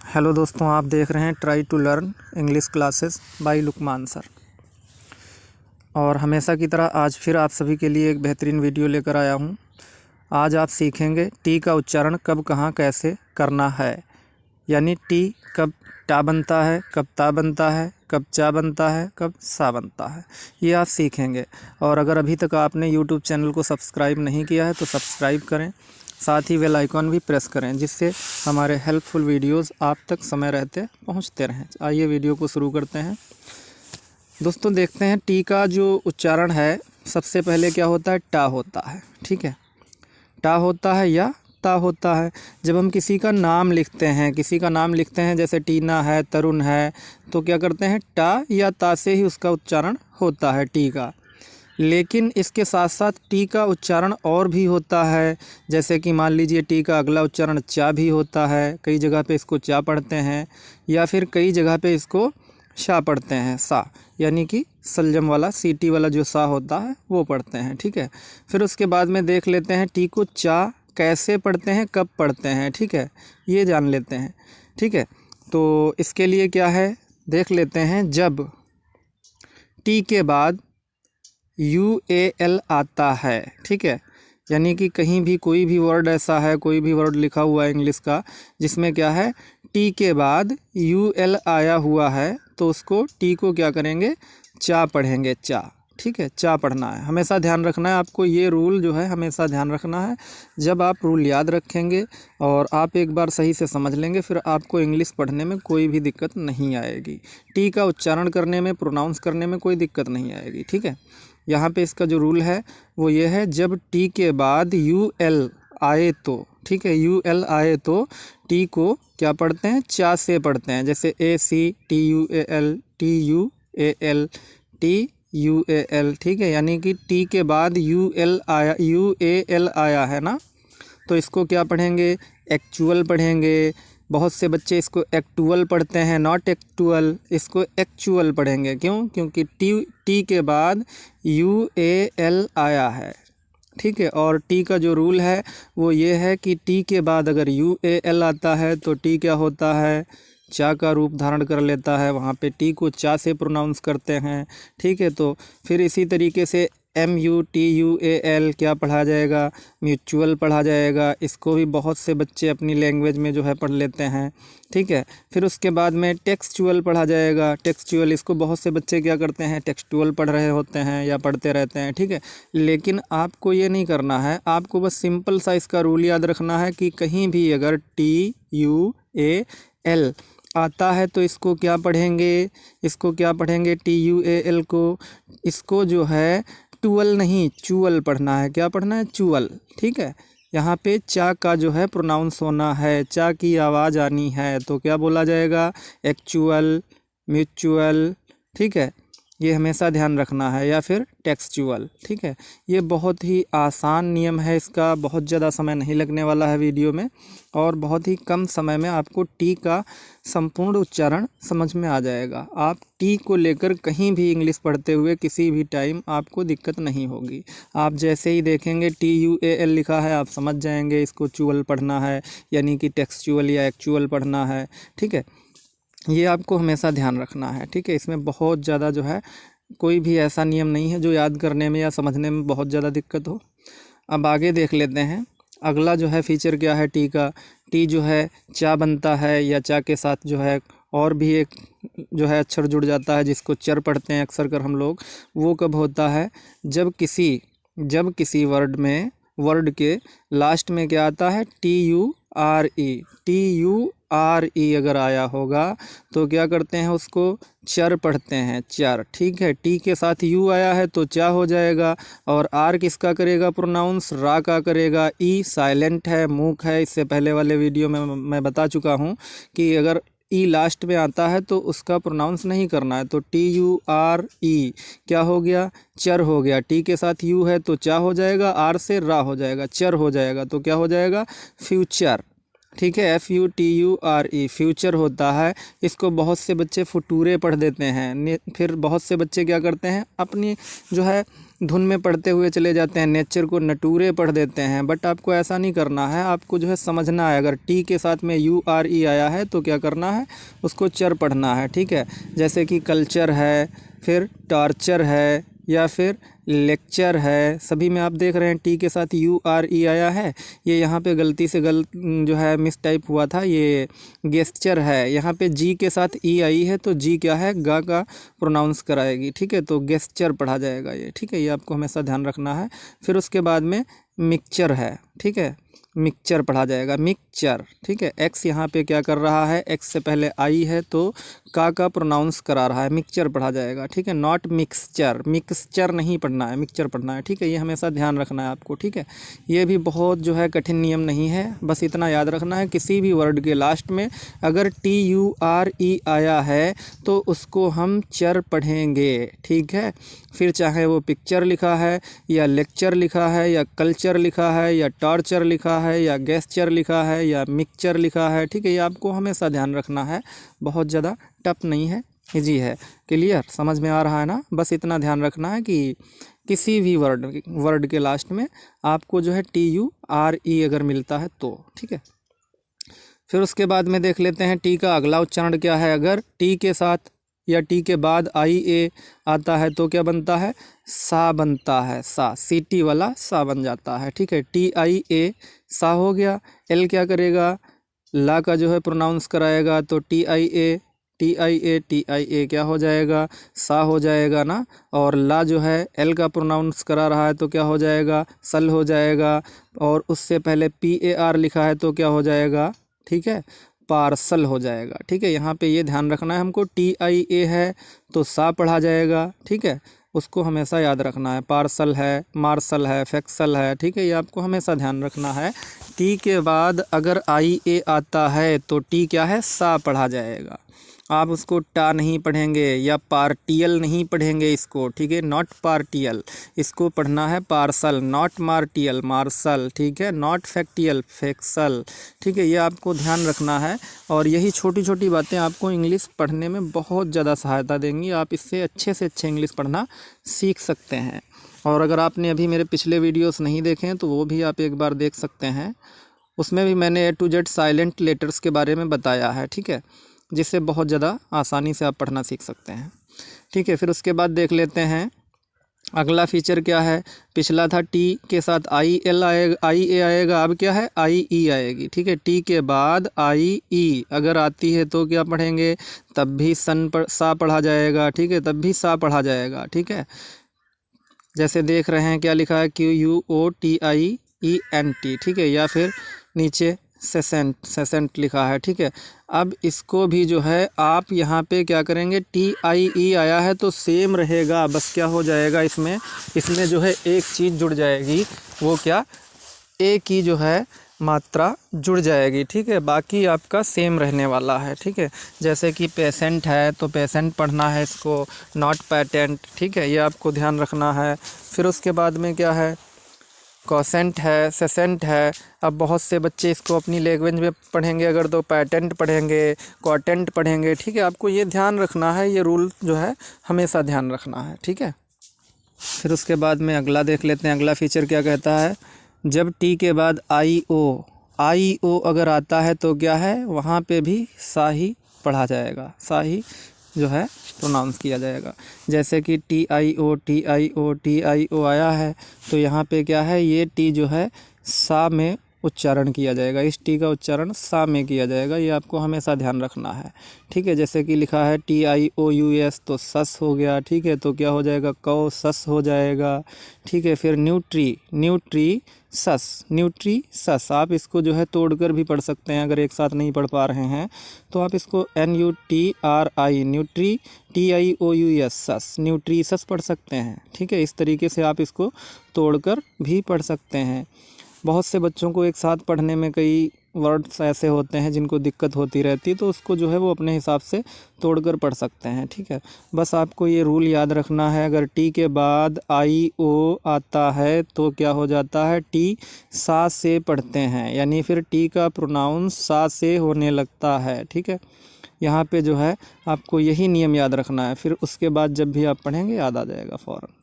Hello दोस्तों, आप देख रहे हैं try to learn English classes by Luqman sir. और हमेशा की तरह आज फिर आप सभी के लिए एक बेहतरीन वीडियो लेकर आया हूं। आज आप सीखेंगे टी का उच्चारण कब कहाँ कैसे करना है, यानी टी कब टा बनता है, कब ता बनता है, कब चा बनता है, कब सा बनता है, ये आप सीखेंगे। और अगर अभी तक आपने यूट्यूब चैनल को सब्सक्राइब नहीं किया है तो सब्सक्राइब करें, साथ ही बेल आइकॉन भी प्रेस करें, जिससे हमारे हेल्पफुल वीडियोस आप तक समय रहते पहुंचते रहें। आइए वीडियो को शुरू करते हैं। दोस्तों देखते हैं टी का जो उच्चारण है, सबसे पहले क्या होता है, टा होता है। ठीक है, टा होता है या ता होता है। जब हम किसी का नाम लिखते हैं, जैसे टीना है, तरुण है, तो क्या करते हैं, टा या ता से ही उसका उच्चारण होता है टी का। लेकिन इसके साथ साथ टी का उच्चारण और भी होता है, जैसे कि मान लीजिए टी का अगला उच्चारण चा भी होता है। कई जगह पे इसको चा पढ़ते हैं या फिर कई जगह पे इसको शा पढ़ते हैं, सा, यानी कि सलजम वाला सीटी वाला जो सा होता है वो पढ़ते हैं। ठीक है, फिर उसके बाद में देख लेते हैं टी को चा कैसे पढ़ते हैं, कब पढ़ते हैं। ठीक है, ये जान लेते हैं। ठीक है, तो इसके लिए क्या है, देख लेते हैं। जब टी के बाद UAL आता है, ठीक है, यानी कि कहीं भी कोई भी वर्ड ऐसा है, कोई भी वर्ड लिखा हुआ है इंग्लिश का जिसमें क्या है, टी के बाद UL आया हुआ है, तो उसको टी को क्या करेंगे, चा पढ़ेंगे, चा। ठीक है, चा पढ़ना है, हमेशा ध्यान रखना है आपको। ये रूल जो है हमेशा ध्यान रखना है। जब आप रूल याद रखेंगे और आप एक बार सही से समझ लेंगे, फिर आपको इंग्लिश पढ़ने में कोई भी दिक्कत नहीं आएगी। टी का उच्चारण करने में, प्रोनाउंस करने में कोई दिक्कत नहीं आएगी। ठीक है, यहाँ पे इसका जो रूल है वो ये है, जब टी के बाद UL आए तो, ठीक है, UL आए तो टी को क्या पढ़ते हैं, चा से पढ़ते हैं। जैसे ACTUAL, TUAL, TUAL। ठीक है, यानी कि टी के बाद UAL आया है ना, तो इसको क्या पढ़ेंगे, एक्चुअल पढ़ेंगे। बहुत से बच्चे इसको एक्टुअल पढ़ते हैं, नॉट एक्टुअल, इसको एक्चुअल पढ़ेंगे। क्यों? क्योंकि टी के बाद UAL आया है। ठीक है, और टी का जो रूल है वो ये है कि टी के बाद अगर UAL आता है तो टी क्या होता है, चा का रूप धारण कर लेता है। वहाँ पे टी को चा से प्रोनाउंस करते हैं। ठीक है, तो फिर इसी तरीके से MUTUAL क्या पढ़ा जाएगा, म्यूचुअल पढ़ा जाएगा। इसको भी बहुत से बच्चे अपनी लैंग्वेज में जो है पढ़ लेते हैं। ठीक है, फिर उसके बाद में टेक्सचुअल पढ़ा जाएगा, टेक्सचुअल। इसको बहुत से बच्चे क्या करते हैं, टेक्सचुअल पढ़ रहे होते हैं या पढ़ते रहते हैं। ठीक है, लेकिन आपको ये नहीं करना है, आपको बस सिंपल सा इसका रूल याद रखना है कि कहीं भी अगर TUAL आता है तो इसको क्या पढ़ेंगे, इसको क्या पढ़ेंगे, TUAL को, इसको जो है टुअल नहीं चुअल पढ़ना है। क्या पढ़ना है, चुअल। ठीक है, यहाँ पे चा का जो है प्रोनाउंस होना है, चा की आवाज़ आनी है, तो क्या बोला जाएगा, एक्चुअल, म्यूचुअल। ठीक है, ये हमेशा ध्यान रखना है, या फिर टेक्सचुअल। ठीक है, ये बहुत ही आसान नियम है, इसका बहुत ज़्यादा समय नहीं लगने वाला है वीडियो में, और बहुत ही कम समय में आपको टी का संपूर्ण उच्चारण समझ में आ जाएगा। आप टी को लेकर कहीं भी इंग्लिश पढ़ते हुए किसी भी टाइम आपको दिक्कत नहीं होगी। आप जैसे ही देखेंगे TUAL लिखा है, आप समझ जाएंगे इसको चुअल पढ़ना है, यानी कि टेक्सचुअल या एक्चुअल पढ़ना है। ठीक है, ये आपको हमेशा ध्यान रखना है। ठीक है, इसमें बहुत ज़्यादा जो है कोई भी ऐसा नियम नहीं है जो याद करने में या समझने में बहुत ज़्यादा दिक्कत हो। अब आगे देख लेते हैं, अगला जो है फीचर क्या है टी का। टी जो है चा बनता है, या चा के साथ जो है और भी एक जो है अक्षर जुड़ जाता है, जिसको चर पढ़ते हैं अक्सर कर हम लोग। वो कब होता है, जब किसी वर्ड के लास्ट में क्या आता है, TURE अगर आया होगा तो क्या करते हैं, उसको चर पढ़ते हैं, चर। ठीक है, टी के साथ यू आया है तो चा हो जाएगा, और आर किसका करेगा प्रोनाउंस, रा का करेगा। ई साइलेंट है, मूक है। इससे पहले वाले वीडियो में मैं बता चुका हूँ कि अगर ई लास्ट में आता है तो उसका प्रोनाउंस नहीं करना है। तो TURE क्या हो गया, चर हो गया। टी के साथ यू है तो चा हो जाएगा, आर से रा हो जाएगा, चर हो जाएगा, तो क्या हो जाएगा, फ्यूचर। ठीक है, FUTURE फ्यूचर होता है। इसको बहुत से बच्चे फुटूरे पढ़ देते हैं। फिर बहुत से बच्चे क्या करते हैं, अपनी जो है धुन में पढ़ते हुए चले जाते हैं, नेचर को नटूरे पढ़ देते हैं। बट आपको ऐसा नहीं करना है, आपको जो है समझना है। अगर टी के साथ में URE आया है तो क्या करना है, उसको चर पढ़ना है। ठीक है, जैसे कि कल्चर है, फिर टॉर्चर है, या फिर लेक्चर है। सभी में आप देख रहे हैं टी के साथ URE आया है। ये यहाँ पे गलती से जो है मिस टाइप हुआ था, ये गेस्चर है। यहाँ पे जी के साथ ई आई है तो जी क्या है, गा का प्रोनाउंस कराएगी। ठीक है, तो गेस्चर पढ़ा जाएगा ये। ठीक है, ये आपको हमेशा ध्यान रखना है। फिर उसके बाद में मिक्सचर है। ठीक है, मिक्सचर पढ़ा जाएगा, मिक्सचर। ठीक है, एक्स यहाँ पे क्या कर रहा है, एक्स से पहले आई है तो का प्रोनाउंस करा रहा है, मिक्सचर पढ़ा जाएगा। ठीक है, नॉट मिक्सचर, मिक्सचर नहीं पढ़ना है, मिक्सचर पढ़ना है। ठीक है, ये हमेशा ध्यान रखना है आपको। ठीक है, ये भी बहुत जो है कठिन नियम नहीं है, बस इतना याद रखना है, किसी भी वर्ड के लास्ट में अगर TURE आया है तो उसको हम चर पढ़ेंगे। ठीक है, फिर चाहे वो पिक्चर लिखा है या लेक्चर लिखा है या कल्चर लिखा है या टॉर्चर लिखा है या गेस्चर लिखा है या मिक्सचर लिखा है। ठीक है, ये आपको हमेशा ध्यान रखना है, बहुत ज़्यादा टफ नहीं है, इजी है। क्लियर, समझ में आ रहा है ना। बस इतना ध्यान रखना है कि किसी भी वर्ड के लास्ट में आपको जो है TURE अगर मिलता है तो। ठीक है, फिर उसके बाद में देख लेते हैं टी का अगला उच्चारण क्या है। अगर टी के साथ या टी के बाद IA आता है तो क्या बनता है, सा बनता है, सा, CT वाला सा बन जाता है। ठीक है, TIA सा हो गया। एल क्या करेगा, ला का जो है प्रोनाउंस कराएगा तो TIA क्या हो जाएगा, सा हो जाएगा ना। और ला जो है एल का प्रोनाउंस करा रहा है तो क्या हो जाएगा, सल हो जाएगा। और उससे पहले PAR लिखा है तो क्या हो जाएगा, ठीक है, पार्सल हो जाएगा। ठीक है, यहाँ पे ये ध्यान रखना है हमको, TIA है तो सा पढ़ा जाएगा। ठीक है, उसको हमेशा याद रखना है। पार्सल है, मार्शल है, फैक्सल है। ठीक है, ये आपको हमेशा ध्यान रखना है। टी के बाद अगर IA आता है तो टी क्या है, सा पढ़ा जाएगा। आप उसको टा नहीं पढ़ेंगे या पार्टियल नहीं पढ़ेंगे इसको। ठीक है, नॉट पार्टियल, इसको पढ़ना है पार्सल, नॉट मार्टियल, मार्शल। ठीक है, नॉट फैक्टियल, फैक्सल। ठीक है, ये आपको ध्यान रखना है। और यही छोटी छोटी बातें आपको इंग्लिश पढ़ने में बहुत ज़्यादा सहायता देंगी। आप इससे अच्छे से अच्छे इंग्लिश पढ़ना सीख सकते हैं। और अगर आपने अभी मेरे पिछले वीडियोस नहीं देखे हैं तो वो भी आप एक बार देख सकते हैं। उसमें भी मैंने A to Z silent letters के बारे में बताया है। ठीक है, जिससे बहुत ज़्यादा आसानी से आप पढ़ना सीख सकते हैं। ठीक है, फिर उसके बाद देख लेते हैं अगला फीचर क्या है। पिछला था टी के साथ IA आएगा, अब क्या है, IE आएगी। ठीक है, टी के बाद IE अगर आती है तो क्या पढ़ेंगे, तब भी सा पढ़ा जाएगा। ठीक है, तब भी सा पढ़ा जाएगा। ठीक है, जैसे देख रहे हैं क्या लिखा है, QUOTIENT। ठीक है, या फिर नीचे सेसेंट लिखा है। ठीक है, अब इसको भी जो है आप यहाँ पे क्या करेंगे, TIE आया है तो सेम रहेगा, बस क्या हो जाएगा, इसमें जो है एक चीज़ जुड़ जाएगी, वो क्या, ए की जो है मात्रा जुड़ जाएगी। ठीक है, बाकी आपका सेम रहने वाला है। ठीक है, जैसे कि पेशेंट है तो पेशेंट पढ़ना है इसको, नॉट पेटेंट। ठीक है, ये आपको ध्यान रखना है। फिर उसके बाद में क्या है, कॉसेंट है, सेसेंट है। अब बहुत से बच्चे इसको अपनी लैंग्वेज में पढ़ेंगे अगर तो पेटेंट पढ़ेंगे, कॉटेंट पढ़ेंगे। ठीक है, आपको ये ध्यान रखना है, ये रूल जो है हमेशा ध्यान रखना है। ठीक है, फिर उसके बाद में अगला देख लेते हैं। अगला फीचर क्या कहता है, जब टी के बाद IO अगर आता है तो क्या है, वहाँ पे भी सा ही पढ़ा जाएगा, सा ही जो है प्रोनाउंस किया जाएगा। जैसे कि TIO आया है तो यहाँ पे क्या है, ये टी जो है सा में उच्चारण किया जाएगा, इस टी का उच्चारण सा में किया जाएगा। ये आपको हमेशा ध्यान रखना है। ठीक है, जैसे कि लिखा है TIOUS तो सस हो गया। ठीक है, तो क्या हो जाएगा, कौ सस हो जाएगा। ठीक है, फिर न्यूट्री सस, आप इसको जो है तोड़कर भी पढ़ सकते हैं। अगर एक साथ नहीं पढ़ पा रहे हैं तो आप इसको NUTRI न्यूट्री TIOUS सस, न्यूट्रीसस पढ़ सकते हैं। ठीक है, इस तरीके से आप इसको तोड़कर भी पढ़ सकते हैं। बहुत से बच्चों को एक साथ पढ़ने में कई वर्ड्स ऐसे होते हैं जिनको दिक्कत होती रहती है, तो उसको जो है वो अपने हिसाब से तोड़कर पढ़ सकते हैं, ठीक है। बस आपको ये रूल याद रखना है, अगर टी के बाद आई ओ आता है तो क्या हो जाता है, टी सा से पढ़ते हैं, यानी फिर टी का प्रोनाउंस सा से होने लगता है, ठीक है। यहाँ पे जो है आपको यही नियम याद रखना है, फिर उसके बाद जब भी आप पढ़ेंगे याद आ जाएगा फ़ौरन।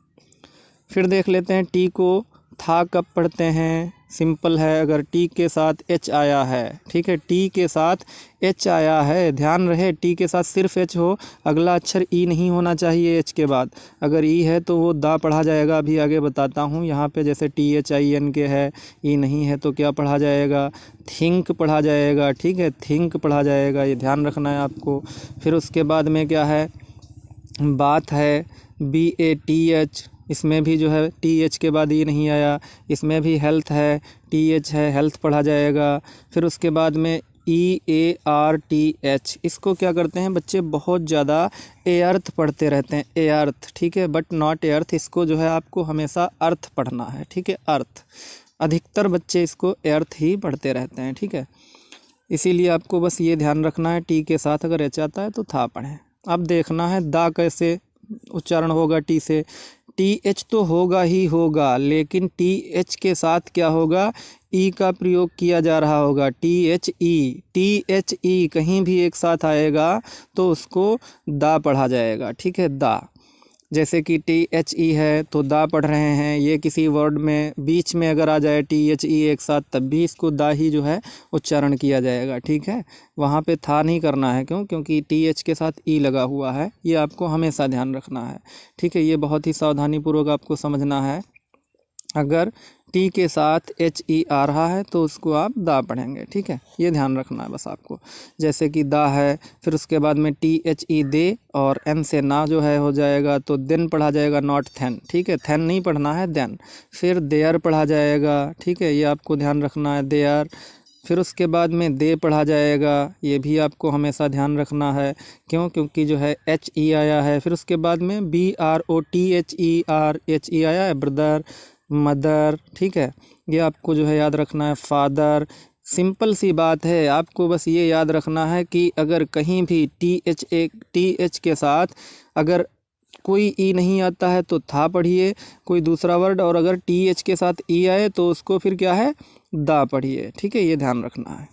फिर देख लेते हैं टी को था कब पढ़ते हैं। सिंपल है, अगर टी के साथ एच आया है, ठीक है, टी के साथ एच आया है, ध्यान रहे टी के साथ सिर्फ एच हो, अगला अक्षर ई नहीं होना चाहिए एच के बाद। अगर ई है तो वो दा पढ़ा जाएगा, अभी आगे बताता हूँ। यहाँ पे जैसे THIN के है, ई नहीं है तो क्या पढ़ा जाएगा, थिंक पढ़ा जाएगा, ठीक है, थिंक पढ़ा जाएगा, ये ध्यान रखना है आपको। फिर उसके बाद में क्या है, बात है, BATH, इसमें भी जो है TH के बाद ये नहीं आया। इसमें भी हेल्थ है, TH है, हेल्थ पढ़ा जाएगा। फिर उसके बाद में EARTH, इसको क्या करते हैं बच्चे, बहुत ज़्यादा एअर्थ पढ़ते रहते हैं, एअर्थ, ठीक है, बट नॉट एअर्थ। इसको जो है आपको हमेशा अर्थ पढ़ना है, ठीक है, अर्थ। अधिकतर बच्चे इसको एअर्थ ही पढ़ते रहते हैं, ठीक है। इसीलिए आपको बस ये ध्यान रखना है, टी के साथ अगर एच आता है तो था पढ़ें। अब देखना है दा कैसे उच्चारण होगा टी से। TH तो होगा ही होगा, लेकिन TH के साथ क्या होगा, ई का प्रयोग किया जा रहा होगा, THE कहीं भी एक साथ आएगा तो उसको दा पढ़ा जाएगा, ठीक है, दा। जैसे कि THE है तो दा पढ़ रहे हैं, ये किसी वर्ड में बीच में अगर आ जाए THE एक साथ तब भी इसको दा ही जो है उच्चारण किया जाएगा, ठीक है। वहाँ पे था नहीं करना है, क्योंकि TH के साथ ई लगा हुआ है, ये आपको हमेशा ध्यान रखना है, ठीक है। ये बहुत ही सावधानीपूर्वक आपको समझना है। अगर टी के साथ HE आ रहा है तो उसको आप दा पढ़ेंगे, ठीक है, ये ध्यान रखना है बस आपको। जैसे कि दा है, फिर उसके बाद में THE दे, और एन से ना जो है हो जाएगा तो देन पढ़ा जाएगा, नॉट थैन, ठीक है, थैन नहीं पढ़ना है, देन। फिर देयर पढ़ा जाएगा, ठीक है, ये आपको ध्यान रखना है, देयर। फिर उसके बाद में दे पढ़ा जाएगा, ये भी आपको हमेशा ध्यान रखना है, क्योंकि जो है HE आया है। फिर उसके बाद में BROTHERHE आया है, ब्रदर, मदर, ठीक है, ये आपको जो है याद रखना है, फादर। सिंपल सी बात है, आपको बस ये याद रखना है कि अगर कहीं भी TH के साथ अगर कोई ई नहीं आता है तो था पढ़िए, कोई दूसरा वर्ड, और अगर TH के साथ ई आए तो उसको फिर क्या है, दा पढ़िए, ठीक है, ये ध्यान रखना है।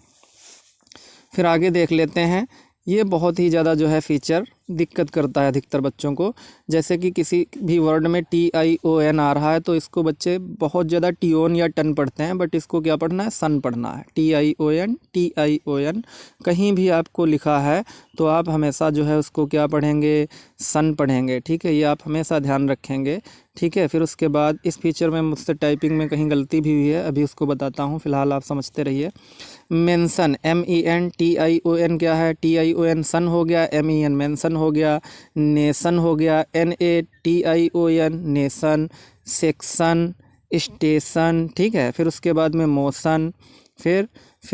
फिर आगे देख लेते हैं, ये बहुत ही ज़्यादा जो है फीचर दिक्कत करता है अधिकतर बच्चों को। जैसे कि किसी भी वर्ड में TION आ रहा है तो इसको बच्चे बहुत ज़्यादा टियोन या टन पढ़ते हैं, बट इसको क्या पढ़ना है, सन पढ़ना है, TION। कहीं भी आपको लिखा है तो आप हमेशा जो है उसको क्या पढ़ेंगे, सन पढ़ेंगे, ठीक है, ये आप हमेशा ध्यान रखेंगे, ठीक है। फिर उसके बाद इस फीचर में मुझसे टाइपिंग में कहीं गलती भी हुई है, अभी उसको बताता हूँ, फ़िलहाल आप समझते रहिए। मेंशन, MENTION क्या है, TION सन हो गया, MEN मेंशन हो गया, नेशन हो गया, NATION नेशन, सेक्शन, स्टेशन, ठीक है। फिर उसके बाद में मोशन, फिर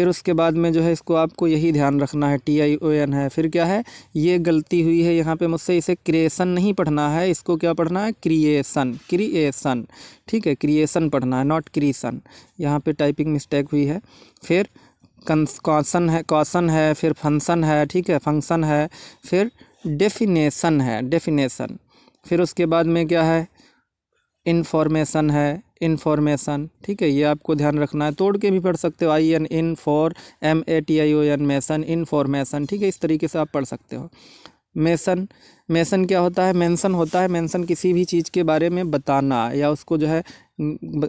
उसके बाद में जो है इसको आपको यही ध्यान रखना है, TION है। फिर क्या है, ये गलती हुई है यहाँ पे मुझसे, इसे क्रिएशन नहीं पढ़ना है, इसको क्या पढ़ना है, क्रिएशन, ठीक है, क्रिएशन पढ़ना है, नॉट क्रिएशन, यहाँ पे टाइपिंग मिस्टेक हुई है। फिर कॉशन है, फिर फंक्शन है, ठीक है, फंक्शन है। फिर डेफिनेशन है, डेफिनेशन। फिर उसके बाद में क्या है, इन्फॉर्मेशन है, इन्फॉर्मेशन, ठीक है, ये आपको ध्यान रखना है। तोड़ के भी पढ़ सकते हो, IN in for, MATION mason, information, ठीक है, इस तरीके से आप पढ़ सकते हो। मेसन क्या होता है, मेंशन होता है, मेंशन किसी भी चीज़ के बारे में बताना या उसको जो है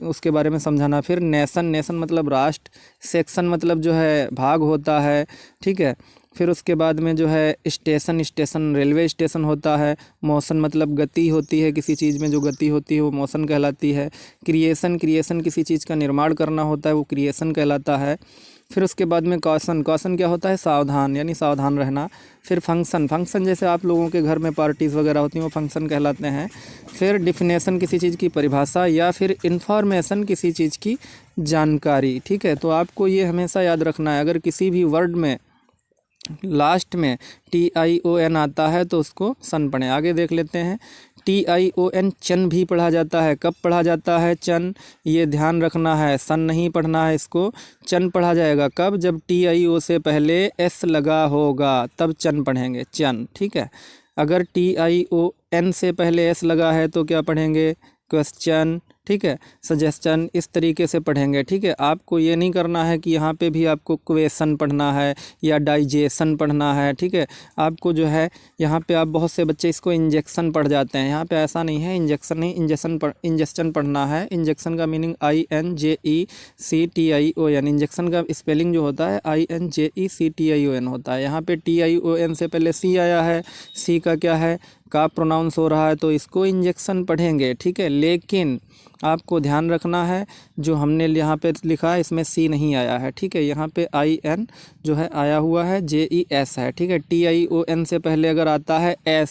उसके बारे में समझाना। फिर नेशन मतलब राष्ट्र, सेक्शन मतलब जो है भाग होता है, ठीक है। फिर उसके बाद में जो है स्टेशन रेलवे स्टेशन होता है। मोशन मतलब गति होती है, किसी चीज़ में जो गति होती है वो मोशन कहलाती है। क्रिएशन किसी चीज़ का निर्माण करना होता है, वो क्रिएशन कहलाता है। फिर उसके बाद में कॉशन क्या होता है, सावधान, यानी सावधान रहना। फिर फंक्शन जैसे आप लोगों के घर में पार्टीज़ वगैरह होती हैं, वो फंक्शन कहलाते हैं। फिर डिफिनेशन किसी चीज़ की परिभाषा, या फिर इन्फॉर्मेशन किसी चीज़ की जानकारी, ठीक है। तो आपको ये हमेशा याद रखना है, अगर किसी भी वर्ड में लास्ट में TION आता है तो उसको सन पढ़ें। आगे देख लेते हैं, TION चन भी पढ़ा जाता है। कब पढ़ा जाता है चन, ये ध्यान रखना है, सन नहीं पढ़ना है इसको, चन पढ़ा जाएगा। कब, जब TIO से पहले S लगा होगा तब चन पढ़ेंगे, चन, ठीक है। अगर TION से पहले S लगा है तो क्या पढ़ेंगे, क्वेश्चन, ठीक है, सजेशन, इस तरीके से पढ़ेंगे, ठीक है। आपको ये नहीं करना है कि यहाँ पे भी आपको क्वेश्चन पढ़ना है या डाइजेशन पढ़ना है, ठीक है। आपको जो है यहाँ पे आप बहुत से बच्चे इसको इंजेक्शन पढ़ जाते हैं, यहाँ पे ऐसा नहीं है, इंजेक्शन नहीं, इंजेक्शन पढ़ना है। इंजेक्शन का मीनिंग INJECTION, इंजेक्शन का स्पेलिंग जो होता है INJECTION होता है। यहाँ पे TION से पहले C आया है, C का क्या है, का प्रोनाउंस हो रहा है, तो इसको इंजेक्शन पढ़ेंगे, ठीक है। लेकिन आपको ध्यान रखना है जो हमने यहाँ पे लिखा है इसमें C नहीं आया है, ठीक है। यहाँ पे IN जो है आया हुआ है, JES है, ठीक है। TION से पहले अगर आता है S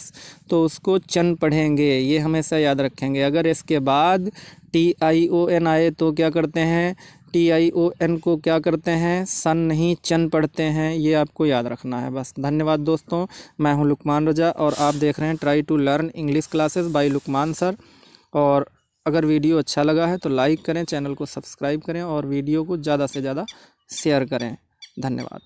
तो उसको चन पढ़ेंगे, ये हमेशा याद रखेंगे। अगर इसके बाद TION आए तो क्या करते हैं, TION को क्या करते हैं, सन नहीं चन पढ़ते हैं, ये आपको याद रखना है बस। धन्यवाद दोस्तों, मैं हूं लुकमान रजा और आप देख रहे हैं try to learn English classes by Luqman sir. और अगर वीडियो अच्छा लगा है तो लाइक करें, चैनल को सब्सक्राइब करें और वीडियो को ज़्यादा से ज़्यादा शेयर करें। धन्यवाद।